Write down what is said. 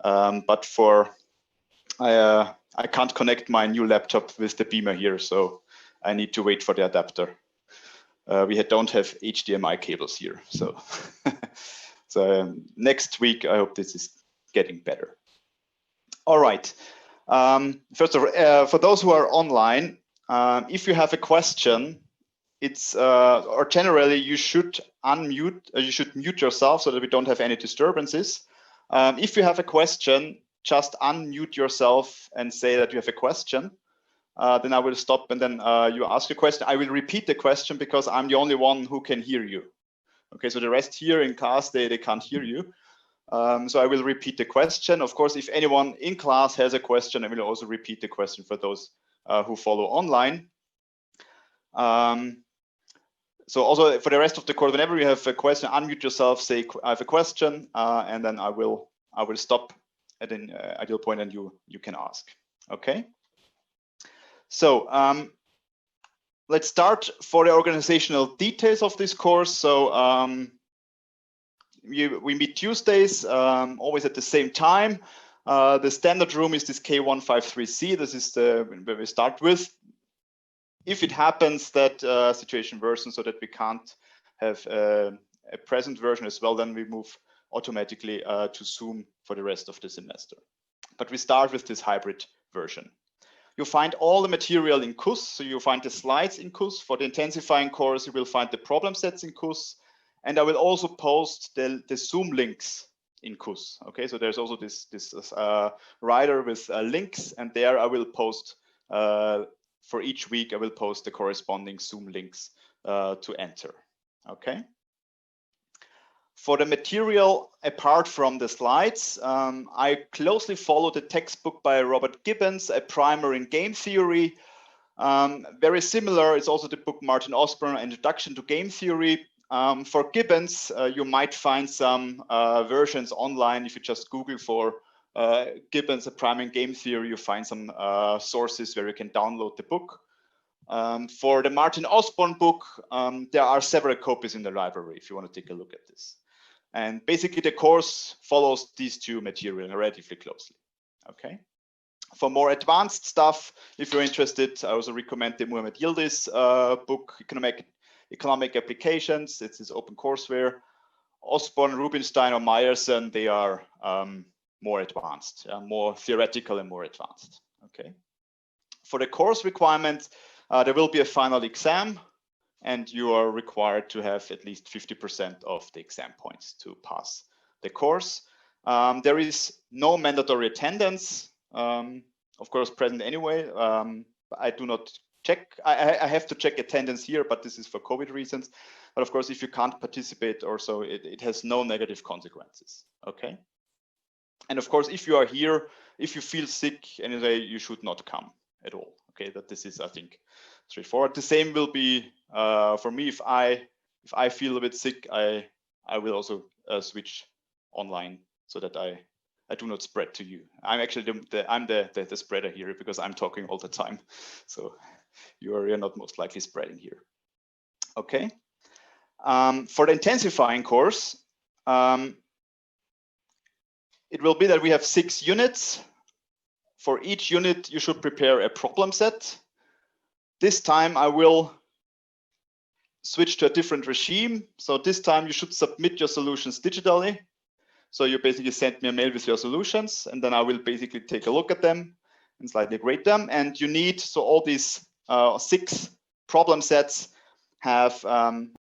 but I can't connect my new laptop with the Beamer here, so I need to wait for the adapter. We don't have HDMI cables here, so next week I hope this is getting better. All right. First of all, for those who are online, if you have a question, or generally you should unmute, you should mute yourself so that we don't have any disturbances. If you have a question, just unmute yourself and say that you have a question. Then I will stop, and then you ask a question. I will repeat the question because I'm the only one who can hear you. Okay, so the rest here in class, they can't hear you. So I will repeat the question. Of course, if anyone in class has a question, I will also repeat the question for those who follow online. So also for the rest of the course, whenever you have a question, unmute yourself, say I have a question, and then I will stop at an ideal point, and you can ask. Okay. So let's start for the organizational details of this course. So we meet Tuesdays, always at the same time. The standard room is this K153C. This is where we start with. If it happens that situation worsens so that we can't have a present version as well, then we move automatically to Zoom for the rest of the semester. But we start with this hybrid version. You'll find all the material in KUS. So you'll find the slides in KUS. For the intensifying course, you will find the problem sets in KUS. And I will also post the Zoom links in KUS. Okay, so there's also this rider with links, and there I will post for each week. I will post the corresponding Zoom links to enter. Okay. For the material, apart from the slides, I closely follow the textbook by Robert Gibbons, A Primer in Game Theory. Very similar, it's also the book Martin Osborne, Introduction to Game Theory. For Gibbons, you might find some versions online. If you just Google for Gibbons, A Primer in Game Theory, you find some sources where you can download the book. For the Martin Osborne book, there are several copies in the library if you want to take a look at this. And basically the course follows these two materials relatively closely. Okay. For more advanced stuff, if you're interested, I also recommend the Muhammad Yildiz book, Economic Applications. It's his open courseware. Osborne, Rubinstein, or Meyerson, they are more advanced, more theoretical and more advanced. Okay. For the course requirements, there will be a final exam, and you are required to have at least 50% of the exam points to pass the course. There is no mandatory attendance, of course, present anyway. I do not check. I have to check attendance here, but this is for COVID reasons. But of course, if you can't participate or so, it has no negative consequences. Okay. And of course, if you are here, if you feel sick anyway, you should not come at all. Okay, that this is, I think, straightforward. The same will be for me. If I feel a bit sick, I will also switch online so that I do not spread to you. I'm actually the spreader here because I'm talking all the time. So you're not most likely spreading here. Okay. For the intensifying course, it will be that we have 6 units. For each unit, you should prepare a problem set. This time I will switch to a different regime. So this time you should submit your solutions digitally. So you basically send me a mail with your solutions, and then I will basically take a look at them and slightly grade them. And you need, so all these 6 problem sets have